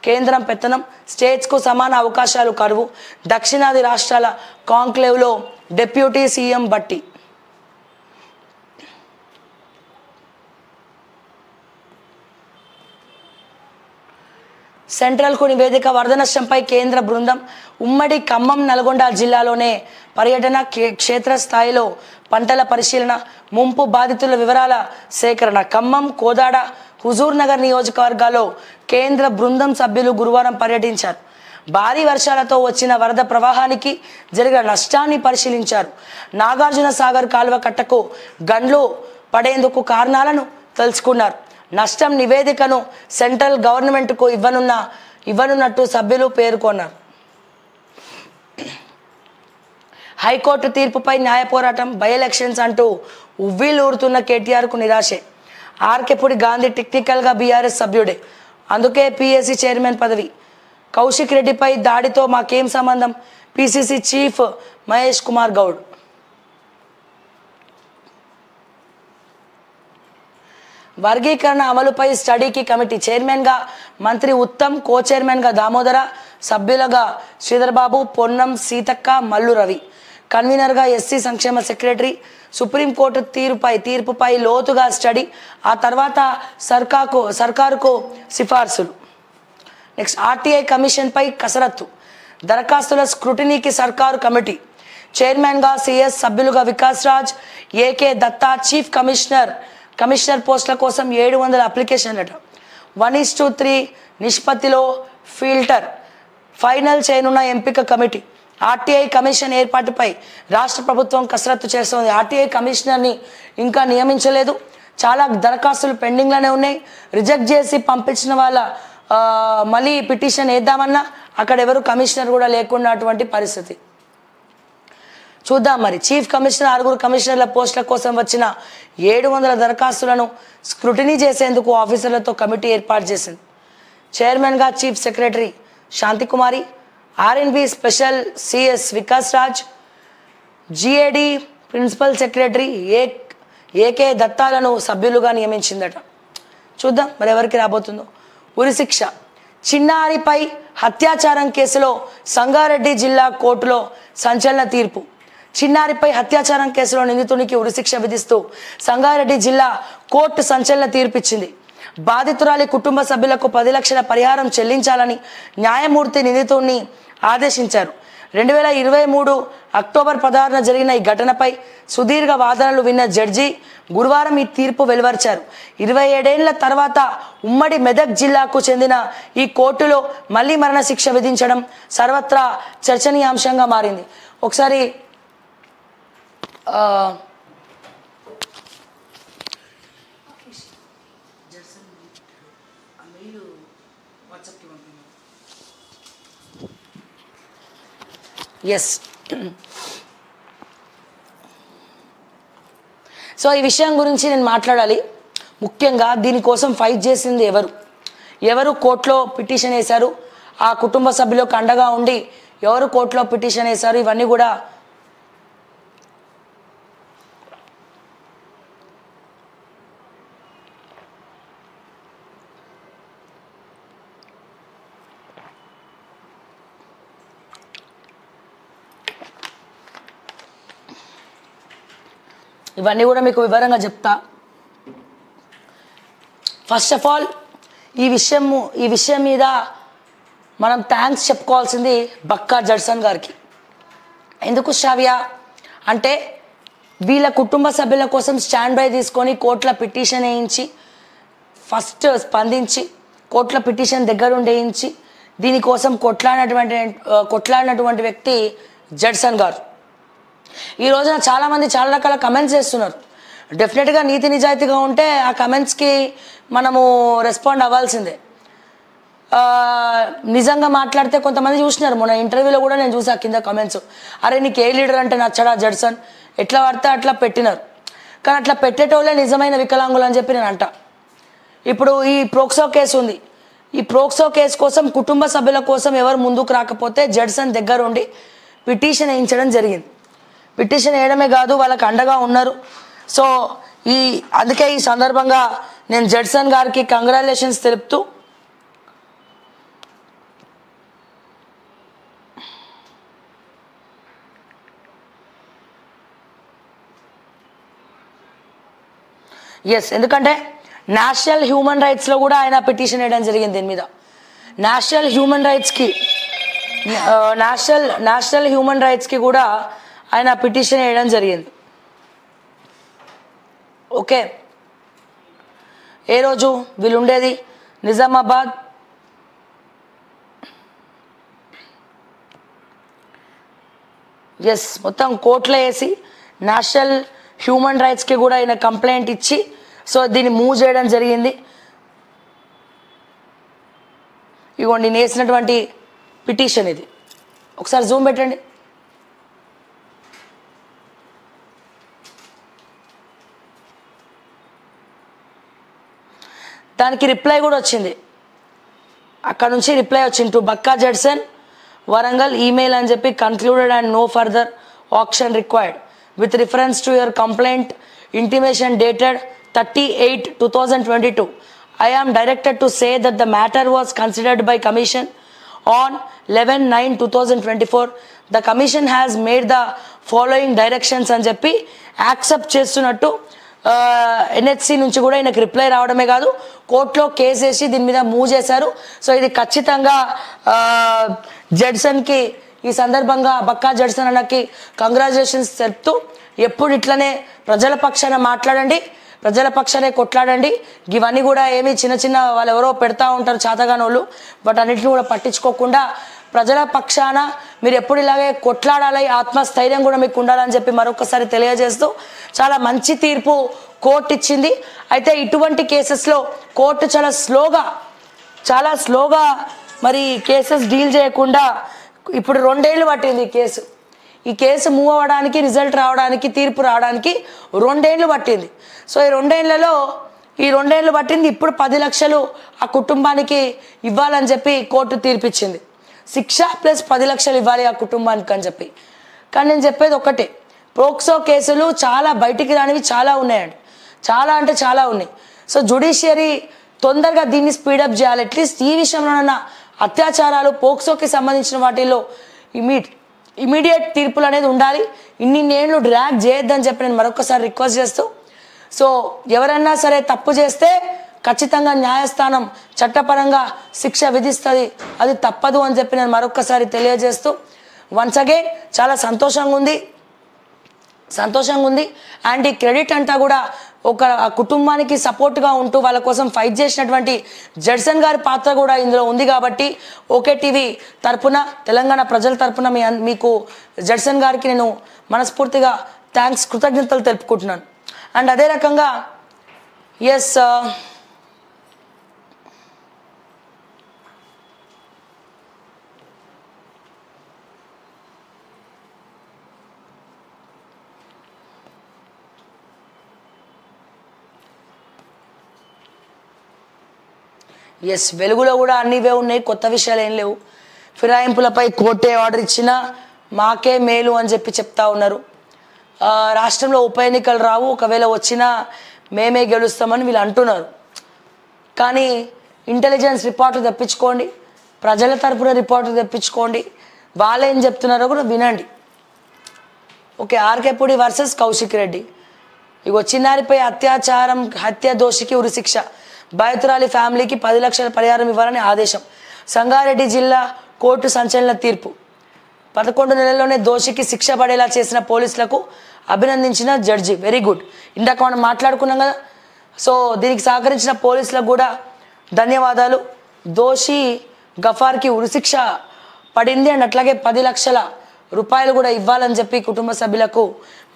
కేంద్రం పెత్తనం, స్టేట్స్కు సమాన అవకాశాలు కరువు, దక్షిణాది రాష్ట్రాల కాంక్లేవ్లో డిప్యూటీ సీఎం భట్టి. సెంట్రల్కు నివేదిక, వరద నష్టంపై కేంద్ర బృందం. ఉమ్మడి ఖమ్మం, నల్గొండ జిల్లాలోనే పర్యటన, క్షేత్రస్థాయిలో పంటల పరిశీలన, ముంపు బాధితుల వివరాల సేకరణ. ఖమ్మం, కోదాడ, హుజూర్ నగర్ నియోజకవర్గాల్లో కేంద్ర బృందం సభ్యులు గురువారం పర్యటించారు. భారీ వర్షాలతో వచ్చిన వరద ప్రవాహానికి జరిగిన నష్టాన్ని పరిశీలించారు. నాగార్జున సాగర్ కాలువ కట్టకు గండ్లు పడేందుకు కారణాలను తెలుసుకున్నారు. నష్టం నివేదికను సెంట్రల్ గవర్నమెంట్కు ఇవ్వనున్నట్టు సభ్యులు పేర్కొన్నారు. హైకోర్టు తీర్పుపై న్యాయ పోరాటం, బై ఎలక్షన్స్ అంటూ ఉవ్విలూరుతున్న కేటీఆర్కు నిరాశే. ఆర్కెపుడి గాంధీ టెక్నికల్గా బీఆర్ఎస్ సభ్యుడే, అందుకే పీఎస్సీ చైర్మన్ పదవి. కౌశిక్ రెడ్డిపై దాడితో మాకేం సంబంధం? PCC chief Mahesh Kumar Goud. వర్గీకరణ అమలుపై స్టడీకి కమిటీ. చైర్మన్గా మంత్రి ఉత్తమ్, కో చైర్మన్గా దామోదర, సభ్యులుగా శ్రీధర్బాబు, పొన్నం సీతక్క, మల్లు రవి, కన్వీనర్గా ఎస్సీ సంక్షేమ సెక్రటరీ. సుప్రీంకోర్టు తీర్పుపై లోతుగా స్టడీ, ఆ తర్వాత సర్కారుకు సిఫార్సులు. నెక్స్ట్ ఆర్టీఐ కమిషన్పై కసరత్తు, దరఖాస్తుల స్క్రూటినీకి సర్కారు కమిటీ. చైర్మన్గా సిఎస్, సభ్యులుగా Vikas Raj, AK Datta. Chief commissioner పోస్టుల కోసం 700 అప్లికేషన్లట. 1:3 నిష్పత్తిలో ఫిల్టర్ ఫైనల్ చేయనున్న ఎంపిక కమిటీ. ఆర్టీఐ కమిషన్ ఏర్పాటుపై రాష్ట్ర ప్రభుత్వం కసరత్తు చేస్తోంది. ఆర్టీఐ కమిషనర్ని ఇంకా నియమించలేదు. చాలా దరఖాస్తులు పెండింగ్లోనే ఉన్నాయి. రిజెక్ట్ చేసి పంపించిన వాళ్ళ మళ్ళీ పిటిషన్ వేద్దామన్నా అక్కడ ఎవరు కమిషనర్ కూడా లేకుండా అటువంటి పరిస్థితి. చూద్దాం మరి. చీఫ్ కమిషనర్, 6 కమిషనర్ల పోస్టుల కోసం వచ్చిన 700 దరఖాస్తులను స్క్రూటినీ చేసేందుకు ఆఫీసర్లతో కమిటీ ఏర్పాటు చేసింది. చైర్మన్గా chief secretary Santhi Kumari, RNB special CS Vikas Raj, GAD principal secretary AK దత్తాలను సభ్యులుగా నియమించిందట. చూద్దాం మరి ఎవరికి రాబోతుందో. ఉరిశిక్ష. చిన్నారిపై అత్యాచారం కేసులో సంగారెడ్డి జిల్లా కోర్టులో సంచలన తీర్పు. చిన్నారిపై అత్యాచారం కేసులో నిందితునికి ఉరిశిక్ష విధిస్తూ సంగారెడ్డి జిల్లా కోర్టు సంచలన తీర్పిచ్చింది. బాధితురాలి కుటుంబ సభ్యులకు 10 లక్షల పరిహారం చెల్లించాలని న్యాయమూర్తి నిందితుడిని ఆదేశించారు. 2023 అక్టోబర్ 16న జరిగిన ఈ ఘటనపై సుదీర్ఘ వాదనలు విన్న జడ్జి గురువారం ఈ తీర్పు వెలువరిచారు. 27 ఏళ్ల తర్వాత ఉమ్మడి మెదక్ జిల్లాకు చెందిన ఈ కోర్టులో మళ్లీ మరణశిక్ష విధించడం సర్వత్రా చర్చనీయాంశంగా మారింది. ఒకసారి ఎస్. సో ఈ విషయం గురించి నేను మాట్లాడాలి. ముఖ్యంగా దీనికోసం ఫైట్ చేసింది ఎవరు కోర్టులో పిటిషన్ వేశారు, ఆ కుటుంబ సభ్యులకు అండగా ఉండి ఎవరు కోర్టులో పిటిషన్ వేశారు, ఇవన్నీ కూడా మీకు వివరంగా చెప్తా. ఫస్ట్ ఆఫ్ ఆల్ ఈ విషయం మీద మనం థ్యాంక్స్ చెప్పుకోవాల్సింది బక్కా జడ్సన్ గారికి. ఎందుకు శ్రావ్య అంటే వీళ్ళ కుటుంబ సభ్యుల కోసం స్టాండ్ బై తీసుకొని కోర్టుల పిటిషన్ వేయించి, ఫస్ట్ స్పందించి కోర్టుల పిటిషన్ దగ్గరుండి వేయించి దీనికోసం కొట్లాడినటువంటి వ్యక్తి జడ్సన్ గారు. ఈ రోజున చాలామంది చాలా రకాల కమెంట్స్ చేస్తున్నారు. డెఫినెట్గా నీతి నిజాయితీగా ఉంటే ఆ కమెంట్స్కి మనము రెస్పాండ్ అవ్వాల్సిందే. నిజంగా మాట్లాడితే కొంతమంది చూసినారు, మొన్న ఇంటర్వ్యూలో కూడా నేను చూసా కింద కమెంట్స్, అరే నీకు ఏ లీడర్ అంటే నచ్చడా జడ్సన్, ఎట్లా పడితే అట్లా పెట్టినారు. కానీ అట్లా పెట్టేటోళ్ళే నిజమైన వికలాంగులు అని చెప్పి నేను అంట. ఇప్పుడు ఈ ప్రోక్సో కేసు ఉంది. ఈ ప్రోక్సో కేసు కోసం కుటుంబ సభ్యుల కోసం ఎవరు ముందుకు రాకపోతే జడ్సన్ దగ్గర ఉండి పిటిషన్ వేయించడం జరిగింది. పిటిషన్ వేయడమే కాదు, వాళ్ళకి అండగా ఉన్నారు. సో అందుకే ఈ సందర్భంగా నేను జడ్సన్ గారికి కంగ్రాచులేషన్స్ తెలుపుతూ ఎస్, ఎందుకంటే నేషనల్ హ్యూమన్ రైట్స్లో కూడా ఆయన పిటిషన్ వేయడం జరిగింది దీని మీద. నేషనల్ హ్యూమన్ రైట్స్కి కూడా ఆయన పిటిషన్ వేయడం జరిగింది. ఓకే, ఏ రోజు వీళ్ళు ఉండేది నిజామాబాద్ ఎస్, మొత్తం కోర్టులో వేసి నేషనల్ హ్యూమన్ రైట్స్కి కూడా ఆయన కంప్లైంట్ ఇచ్చి సో దీన్ని మూవ్ చేయడం జరిగింది. ఇగోండి నేను వేసినటువంటి పిటిషన్ ఇది, ఒకసారి జూమ్ పెట్టండి. దానికి రిప్లై కూడా వచ్చింది, అక్కడ నుంచి రిప్లై వచ్చింది to Bakka Judson Warangal email అని చెప్పి concluded and no further action required with reference to your complaint intimation dated 30/8/2022. I am directed to say that the matter was considered by commission on 11/9/2024. The commission has made the following directions అని చెప్పి accept చేస్తున్నట్టు NHC నుంచి కూడా ఈయనకు reply రావడమే కాదు కోర్టులో case వేసి దీని మీద మూవ్ చేశారు. సో ఇది ఖచ్చితంగా జడ్సన్కి ఈ సందర్భంగా బక్కా జడ్సన్ అన్నకి కంగ్రాచులేషన్స్ చెప్తూ ఎప్పుడు ఇట్లనే ప్రజల పక్షాన మాట్లాడండి, ప్రజల పక్షానే కొట్లాడండి. ఇవన్నీ కూడా ఏమి చిన్న చిన్న వాళ్ళు ఎవరో పెడతా ఉంటారు చేతగాని వాళ్ళు, బట్ అన్నిటిని కూడా పట్టించుకోకుండా ప్రజల పక్షాన మీరు ఎప్పుడు ఇలాగే కొట్లాడాలి, ఆత్మస్థైర్యం కూడా మీకు ఉండాలని చెప్పి మరొకసారి తెలియజేస్తూ చాలా మంచి తీర్పు కోర్టు ఇచ్చింది. అయితే ఇటువంటి కేసెస్లో కోర్టు చాలా స్లోగా మరి కేసెస్ డీల్ చేయకుండా ఇప్పుడు 2 ఏళ్ళు పట్టింది ఈ కేసు మూవ్ అవ్వడానికి, రిజల్ట్ రావడానికి, తీర్పు రావడానికి 2 ఏళ్ళు పట్టింది. సో ఈ 2 ఏళ్ళు పట్టింది. ఇప్పుడు 10 లక్షలు ఆ కుటుంబానికి ఇవ్వాలని చెప్పి కోర్టు తీర్పిచ్చింది. శిక్ష ప్లస్ 10 లక్షలు ఇవ్వాలి ఆ కుటుంబానికి అని చెప్పి. కానీ నేను చెప్పేది ఒక్కటే, ప్రోక్సో కేసులు చాలా బయటికి రానివి చాలా ఉన్నాయండి, చాలా అంటే చాలా ఉన్నాయి. సో జ్యుడిషియరీ తొందరగా దీన్ని స్పీడప్ చేయాలి. అట్లీస్ట్ ఈ విషయంలోనన్నా అత్యాచారాలు పోక్సోకి సంబంధించిన వాటిల్లో ఇమీడియట్ తీర్పులు అనేది ఉండాలి. ఇన్నేళ్ళు డ్రాగ్ చేయొద్దని చెప్పి నేను మరొకసారి రిక్వెస్ట్ చేస్తూ, సో ఎవరైనా సరే తప్పు చేస్తే ఖచ్చితంగా న్యాయస్థానం చట్టపరంగా శిక్ష విధిస్తుంది, అది తప్పదు అని చెప్పి నేను మరొకసారి తెలియజేస్తూ వన్స్ అగైన్ చాలా సంతోషంగా ఉంది. అండ్ ఈ క్రెడిట్ అంతా కూడా ఒక కుటుంబానికి సపోర్ట్గా ఉంటూ వాళ్ళ కోసం ఫైట్ చేసినటువంటి జడ్సన్ గారి పాత్ర కూడా ఇందులో ఉంది. కాబట్టి ఓకే టీవీ తరపున, తెలంగాణ ప్రజల తరపున మీకు జడ్సన్ గారికి నేను మనస్ఫూర్తిగా కృతజ్ఞతలు తెలుపుకుంటున్నాను. అండ్ అదే రకంగా ఎస్, వెలుగులో కూడా అన్నివే ఉన్నాయి, కొత్త విషయాలు ఏం లేవు. ఫిరాయింపులపై కోర్టే ఆర్డర్ ఇచ్చినా మాకే మేలు అని చెప్పి చెప్తా ఉన్నారు. రాష్ట్రంలో ఉప ఎన్నికలు రావు, ఒకవేళ వచ్చినా మేమే గెలుస్తామని వీళ్ళు అంటున్నారు. కానీ ఇంటెలిజెన్స్ రిపోర్ట్లు తెప్పించుకోండి, ప్రజల తరపున రిపోర్ట్లు తెప్పించుకోండి, వాళ్ళు ఏం చెప్తున్నారో కూడా వినండి. Okay, Arekapudi versus Kaushik Reddy. ఇగో చిన్నారిపై అత్యాచారం, హత్య దోషికి ఉరిశిక్ష, బాధితురాలి ఫ్యామిలీకి 10 లక్షల పరిహారం ఇవ్వాలని ఆదేశం. సంగారెడ్డి జిల్లా కోర్టు సంచలన తీర్పు. 11 నెలల్లోనే దోషికి శిక్ష పడేలా చేసిన పోలీసులకు అభినందించిన జడ్జి. Very good. ఇందాక మనం మాట్లాడుకున్నాం కదా, సో దీనికి సహకరించిన పోలీసులకు కూడా ధన్యవాదాలు. దోషి గఫార్కి ఉరిశిక్ష పడింది అండ్ అట్లాగే 10 లక్షల రూపాయలు కూడా ఇవ్వాలని చెప్పి కుటుంబ సభ్యులకు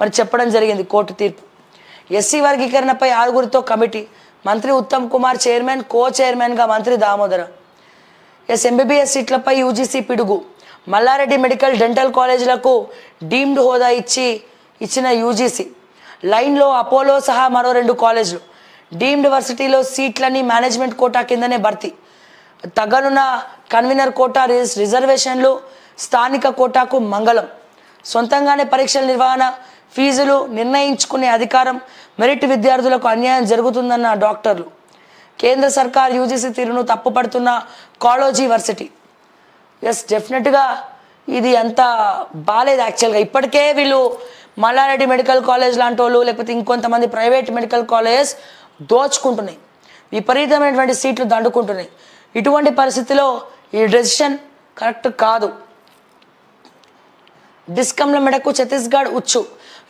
మరి చెప్పడం జరిగింది కోర్టు తీర్పు. ఎస్సీ వర్గీకరణపై 6గురితో కమిటీ, మంత్రి ఉత్తమ్ కుమార్ చైర్మన్, కో చైర్మన్గా మంత్రి దామోదర. ఎంబీబీఎస్ సీట్లపై యూజీసీ పిడుగు, మల్లారెడ్డి మెడికల్ డెంటల్ కాలేజీలకు డీమ్డ్ హోదా ఇచ్చిన యూజీసీ. లైన్లో అపోలో సహా మరో 2 కాలేజీలు. డీమ్డ్ వర్సిటీలో సీట్లని మేనేజ్మెంట్ కోటా కిందనే భర్తీ. తగ్గనున్న కన్వీనర్ కోటా రిజర్వేషన్లు, స్థానిక కోటాకు మంగళం. సొంతంగానే పరీక్షల నిర్వహణ, ఫీజులు నిర్ణయించుకునే అధికారం, మెరిట్ విద్యార్థులకు అన్యాయం జరుగుతుందన్న డాక్టర్లు. కేంద్ర సర్కార్ యూజీసీ తీరును తప్పుపడుతున్న కాలేజీ వర్సిటీ. డెఫినెట్గా ఇది అంత బాలేదు యాక్చువల్గా. ఇప్పటికే వీళ్ళు మల్లారెడ్డి మెడికల్ కాలేజ్ లాంటి వాళ్ళు లేకపోతే ఇంకొంతమంది ప్రైవేట్ మెడికల్ కాలేజ్ దోచుకుంటున్నాయి, విపరీతమైనటువంటి సీట్లు దండుకుంటున్నాయి. ఇటువంటి పరిస్థితిలో ఈ డెసిషన్ కరెక్ట్ కాదు. డిస్కంల మెడకు ఛత్తీస్గఢ్ ఉచ్చు,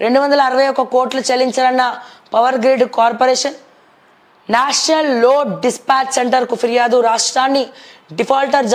261 కోట్లు చెల్లించాలన్న power grid corporation. National load dispatch సెంటర్కు ఫిర్యాదు, రాష్ట్రాన్ని డిఫాల్టర్